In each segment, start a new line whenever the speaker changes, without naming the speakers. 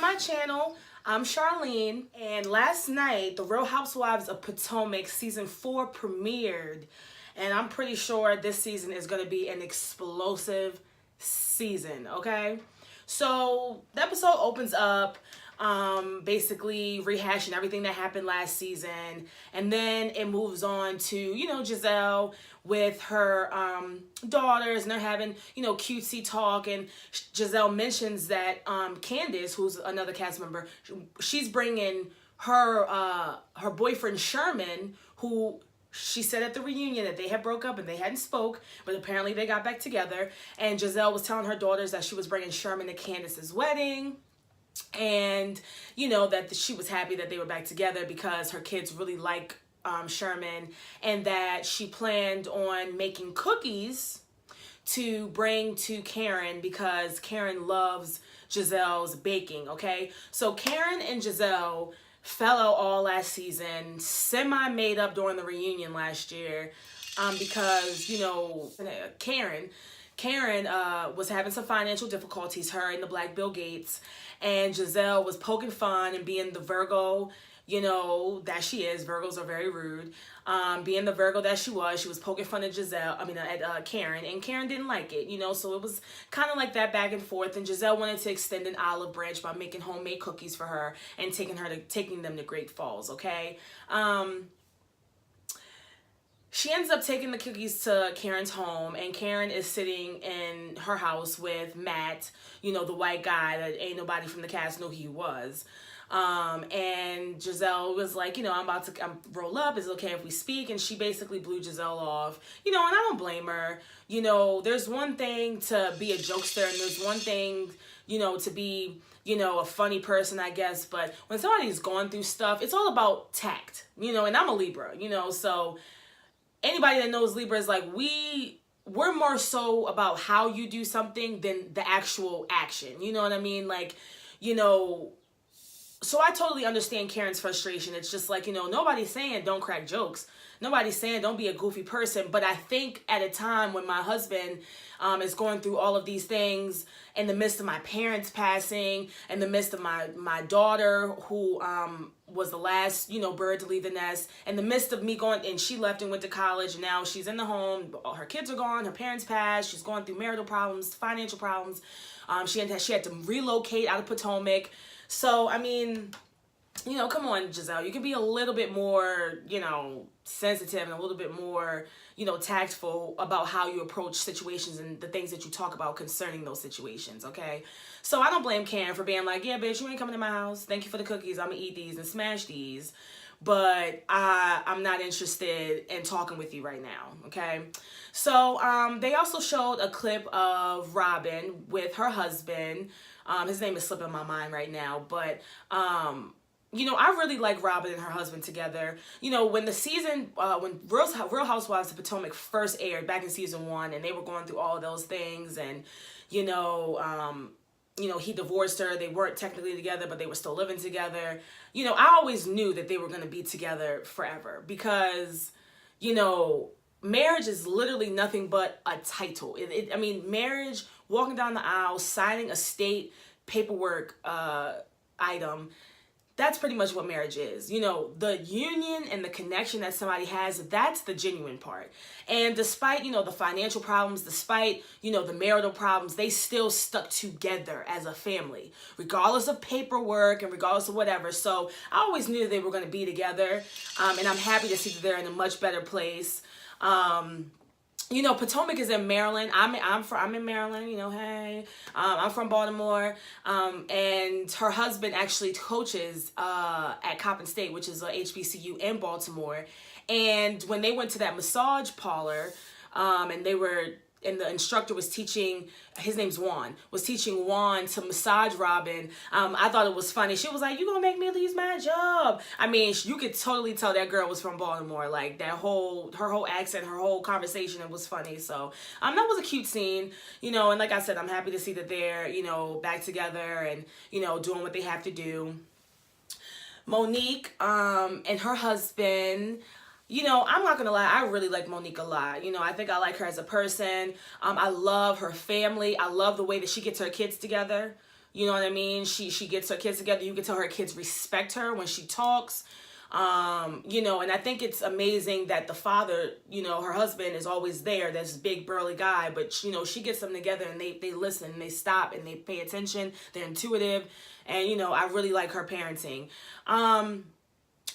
my channel. I'm Charlene, and last night the Real Housewives of Potomac season 4 premiered, and I'm pretty sure this season is going to be an explosive season, okay? So the episode opens up basically rehashing everything that happened last season, and then it moves on to, Giselle with her daughters, and they're having, cutesy talk, and Giselle mentions that Candace, who's another cast member, she's bringing her boyfriend Sherman, who she said at the reunion that they had broke up and they hadn't spoke, but apparently they got back together. And Giselle was telling her daughters that she was bringing Sherman to Candace's wedding, and that she was happy that they were back together because her kids really like Sherman, and that she planned on making cookies to bring to Karen because Karen loves Giselle's baking. Okay, so Karen and Giselle fell out all last season, semi-made up during the reunion last year, because Karen was having some financial difficulties, her and the Black Bill Gates, and Giselle was poking fun and being the Virgo, that she is. Virgos are very rude. Being the Virgo that she was poking fun at Karen, and Karen didn't like it, so it was kind of like that back and forth, and Giselle wanted to extend an olive branch by making homemade cookies for her and taking them to Great Falls, okay? She ends up taking the cookies to Karen's home, and Karen is sitting in her house with Matt, the white guy that ain't nobody from the cast knew who he was. And Giselle was like, I'm about to roll up. Is it okay if we speak? And she basically blew Giselle off, and I don't blame her. There's one thing to be a jokester, and there's one thing, to be, a funny person, I guess. But when somebody's going through stuff, it's all about tact, and I'm a Libra, so anybody that knows Libra is like, we're more so about how you do something than the actual action. You know what I mean? Like, so I totally understand Karen's frustration. It's just like, nobody's saying don't crack jokes. Nobody's saying don't be a goofy person. But I think at a time when my husband is going through all of these things, in the midst of my parents passing, in the midst of my daughter who was the last, bird to leave the nest, in the midst of me going, and she left and went to college, and now she's in the home, her kids are gone, her parents passed, she's going through marital problems, financial problems. She had to relocate out of Potomac. So, I mean, come on, Giselle. You can be a little bit more, sensitive and a little bit more, tactful about how you approach situations and the things that you talk about concerning those situations, okay? So I don't blame Karen for being like, yeah, bitch, you ain't coming to my house. Thank you for the cookies. I'm going to eat these and smash these. But I'm not interested in talking with you right now, okay? So they also showed a clip of Robin with her husband. His name is slipping my mind right now, but I really like Robin and her husband together. When the season, when Real Housewives of Potomac first aired back in season 1, and they were going through all of those things, and he divorced her. They weren't technically together, but they were still living together. I always knew that they were going to be together forever because, marriage is literally nothing but a title. Marriage, walking down the aisle, signing a state paperwork item, that's pretty much what marriage is. The union and the connection that somebody has, that's the genuine part. And despite, the financial problems, despite, the marital problems, they still stuck together as a family, regardless of paperwork and regardless of whatever. So I always knew they were going to be together. And I'm happy to see that they're in a much better place. Potomac is in Maryland. I'm in Maryland, hey. I'm from Baltimore. And her husband actually coaches at Coppin State, which is a HBCU in Baltimore. And when they went to that massage parlor, and the instructor was teaching, his name's Juan, was teaching Juan to massage Robin. I thought it was funny. She was like, you gonna make me lose my job. You could totally tell that girl was from Baltimore. Like her whole accent, her whole conversation, it was funny. So that was a cute scene, and like I said, I'm happy to see that they're, back together and, doing what they have to do. Monique and her husband, I'm not gonna lie, I really like Monique a lot. I think I like her as a person. I love her family. I love the way that she gets her kids together. You know what I mean? She gets her kids together. You can tell her kids respect her when she talks. You know, and I think it's amazing that the father, you know, her husband is always there, this big burly guy, but you know, she gets them together and they listen, and they stop and they pay attention, they're intuitive, and you know, I really like her parenting.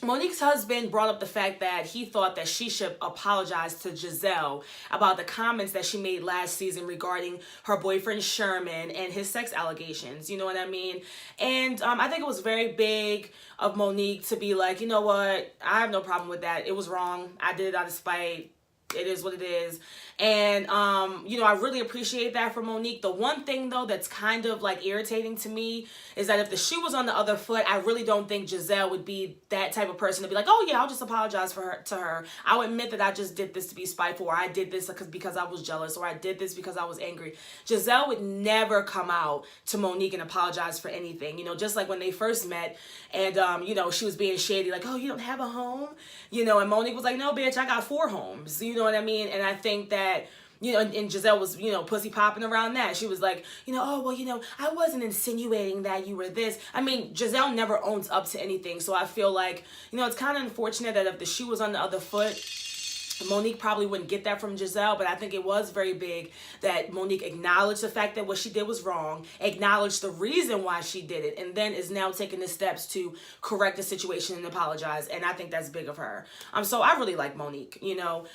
Monique's husband brought up the fact that he thought that she should apologize to Giselle about the comments that she made last season regarding her boyfriend Sherman and his sex allegations. You know what I mean? And I think it was very big of Monique to be like, you know what? I have no problem with that. It was wrong. I did it out of spite. It is what it is. And, you know, I really appreciate that for Monique. The one thing, though, that's kind of, like, irritating to me is that if the shoe was on the other foot, I really don't think Giselle would be that type of person to be like, oh, yeah, I'll just apologize to her. I would admit that I just did this to be spiteful, or I did this because I was jealous, or I did this because I was angry. Giselle would never come out to Monique and apologize for anything. You know, just like when they first met and, you know, she was being shady, like, oh, you don't have a home? You know, and Monique was like, no, bitch, I got 4 homes. You know what I mean? And I think that, you know, and Giselle was, you know, pussy popping around that. She was like, you know, oh, well, you know, I wasn't insinuating that you were this. I mean, Giselle never owns up to anything. So I feel like, you know, it's kind of unfortunate that if the shoe was on the other foot, Monique probably wouldn't get that from Giselle, but I think it was very big that Monique acknowledged the fact that what she did was wrong, acknowledged the reason why she did it, and then is now taking the steps to correct the situation and apologize. And I think that's big of her. So I really like Monique, you know.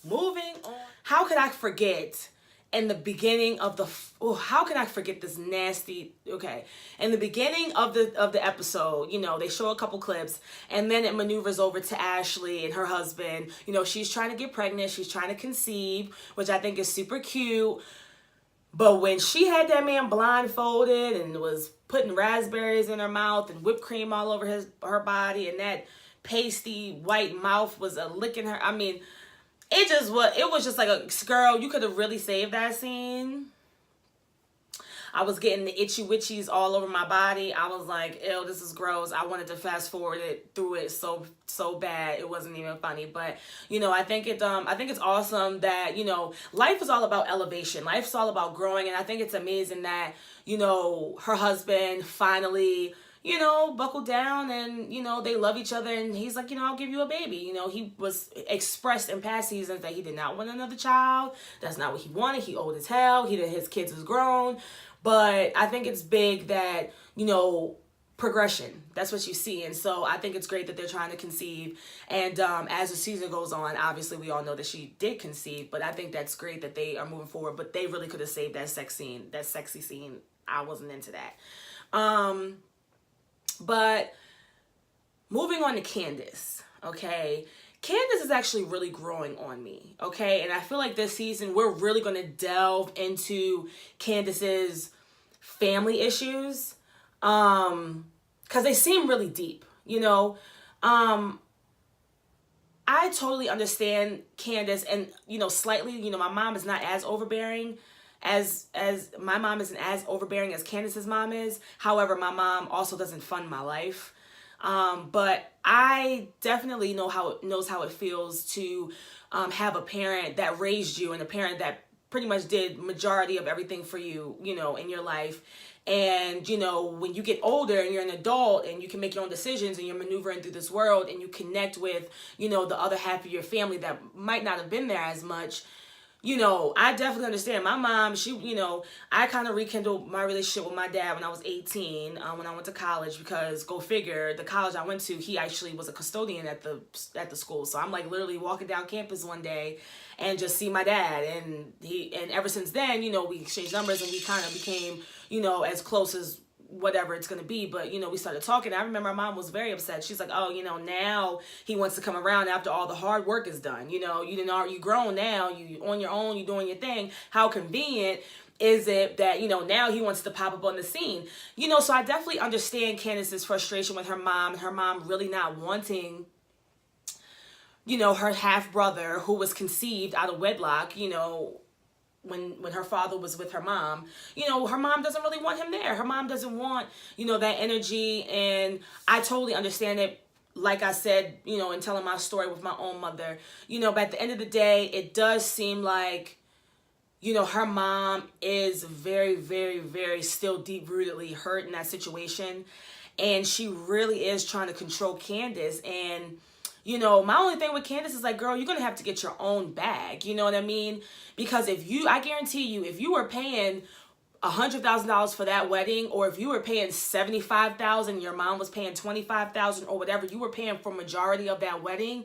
Moving on. How could I forget in the beginning of the how can I forget this nasty in the beginning of the episode, you know, they show a couple clips and then it maneuvers over to Ashley and her husband. You know, she's trying to get pregnant, she's trying to conceive, which I think is super cute. But when she had that man blindfolded and was putting raspberries in her mouth and whipped cream all over her body, and that pasty white mouth was licking her, I mean, it was just like a girl, you could have really saved that scene. I was getting the itchy witchies all over my body. I was like, ew, this is gross. I wanted to fast forward it through it so bad. It wasn't even funny. But, you know, I think it's awesome that, you know, life is all about elevation. Life is all about growing. And I think it's amazing that, you know, her husband finally, you know, buckled down and, you know, they love each other. And he's like, you know, I'll give you a baby. You know, he was expressed in past seasons that he did not want another child. That's not what he wanted. He old as hell. His kids was grown. But I think it's big that, you know, progression. That's what you see. And so I think it's great that they're trying to conceive. And as the season goes on, obviously we all know that she did conceive. But I think that's great that they are moving forward. But they really could have saved that sexy scene. I wasn't into that. But moving on to Candace, okay? Candace is actually really growing on me, okay? And I feel like this season we're really going to delve into Candace's family issues because they seem really deep, you know? I totally understand Candace and, you know, slightly, you know, my mom is not as overbearing as my mom isn't as overbearing as Candace's mom is. However, my mom also doesn't fund my life. But I definitely knows how it feels to have a parent that raised you and a parent that pretty much did majority of everything for you, you know, in your life. And, you know, when you get older and you're an adult and you can make your own decisions and you're maneuvering through this world and you connect with, you know, the other half of your family that might not have been there as much, you know, I definitely understand. My mom, she, you know, I kind of rekindled my relationship with my dad when I was 18, when I went to college, because go figure, the college I went to, he actually was a custodian at the school. So I'm like literally walking down campus one day and just see my dad, and ever since then, you know, we exchanged numbers and we kind of became, you know, as close as whatever it's going to be. But, you know, we started talking. I remember my mom was very upset. She's like, oh, you know, now he wants to come around after all the hard work is done. You know, you grown now, you on your own, you doing your thing. How convenient is it that, you know, now he wants to pop up on the scene? You know, so I definitely understand Candace's frustration with her mom and her mom really not wanting, you know, her half brother who was conceived out of wedlock, you know, when her father was with her mom, you know, her mom doesn't really want him there. Her mom doesn't want, you know, that energy. And I totally understand it. Like I said, you know, in telling my story with my own mother, you know, but at the end of the day, it does seem like, you know, her mom is very, very, very still deep-rootedly hurt in that situation. And she really is trying to control Candace. And, you know, my only thing with Candace is like, girl, you're going to have to get your own bag. You know what I mean? Because I guarantee you, if you were paying $100,000 for that wedding, or if you were paying $75,000, your mom was paying $25,000 or whatever, you were paying for majority of that wedding,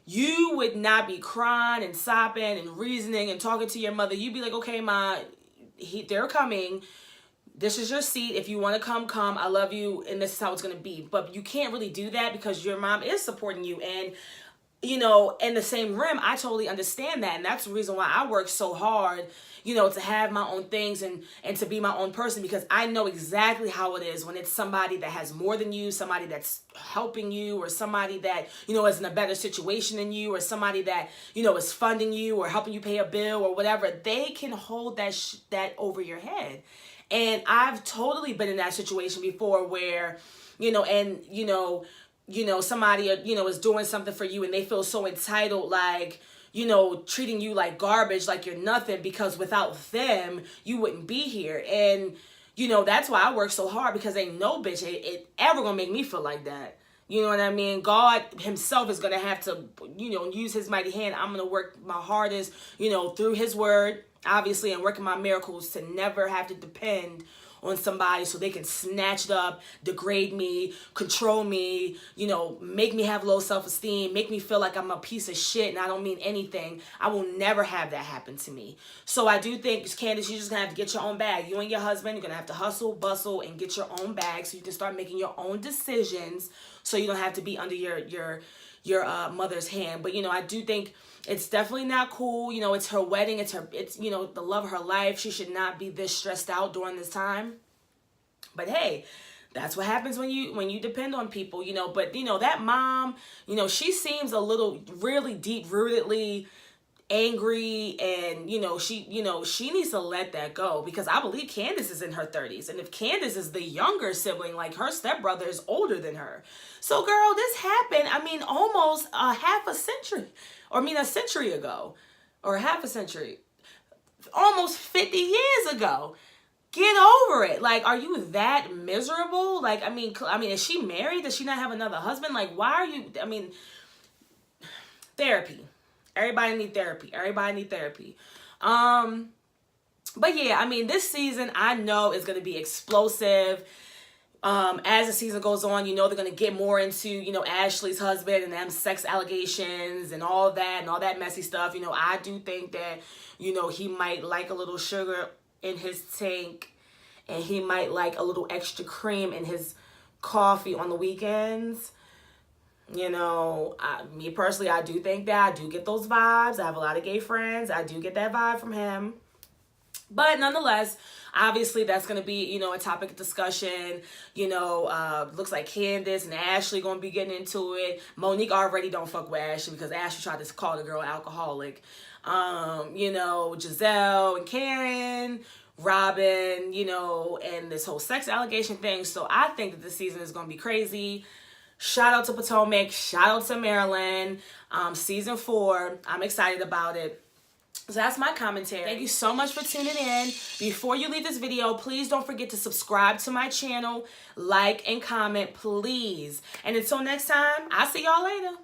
you would not be crying and sobbing and reasoning and talking to your mother. You'd be like, okay, Ma, they're coming. This is your seat. If you want to come, come. I love you, and this is how it's going to be. But you can't really do that because your mom is supporting you. And, you know, in the same rim, I totally understand that. And that's the reason why I work so hard, you know, to have my own things and to be my own person, because I know exactly how it is when it's somebody that has more than you, somebody that's helping you, or somebody that, you know, is in a better situation than you, or somebody that, you know, is funding you or helping you pay a bill or whatever. They can hold that over your head. And I've totally been in that situation before where, you know, and, you know, somebody, you know, is doing something for you and they feel so entitled, like, you know, treating you like garbage, like you're nothing, because without them, you wouldn't be here. And, you know, that's why I work so hard, because ain't no bitch it ever gonna make me feel like that. You know what I mean? God himself is gonna have to, you know, use his mighty hand. I'm gonna work my hardest, you know, through his word, obviously, and working my miracles to never have to depend on somebody so they can snatch it up, degrade me, control me, you know, make me have low self-esteem, make me feel like I'm a piece of shit and I don't mean anything. I will never have that happen to me. So I do think, Candace, you're just gonna have to get your own bag. You and your husband, you're gonna have to hustle, bustle, and get your own bag so you can start making your own decisions, so you don't have to be under your mother's hand. But, you know, I do think it's definitely not cool. You know, it's her wedding. It's, you know, the love of her life. She should not be this stressed out during this time. But hey, that's what happens when you depend on people, you know. But, you know, that mom, you know, she seems a little really deep-rootedly angry, and, you know, she needs to let that go, because I believe Candace is in her 30s. And if Candace is the younger sibling, like her stepbrother is older than her. So, girl, this happened, I mean, almost a century ago, or half a century, almost 50 years ago. Get over it. Like, are you that miserable? Like, I mean, is she married? Does she not have another husband? Like, why are you, I mean, therapy. Everybody need therapy. Everybody need therapy. But yeah, I mean, this season I know is going to be explosive. As the season goes on, you know, they're going to get more into, you know, Ashley's husband and them sex allegations and all that messy stuff. You know, I do think that, you know, he might like a little sugar in his tank, and he might like a little extra cream in his coffee on the weekends. You know, me personally, I do think that. I do get those vibes. I have a lot of gay friends. I do get that vibe from him. But nonetheless, obviously that's going to be, you know, a topic of discussion. You know, looks like Candace and Ashley going to be getting into it. Monique already don't fuck with Ashley because Ashley tried to call the girl alcoholic. You know, Giselle and Karen, Robin, you know, and this whole sex allegation thing. So I think that this season is going to be crazy. Shout out to Potomac. Shout out to Maryland. Season 4. I'm excited about it. So that's my commentary. Thank you so much for tuning in. Before you leave this video, please don't forget to subscribe to my channel, like, and comment, please. And until next time, I'll see y'all later.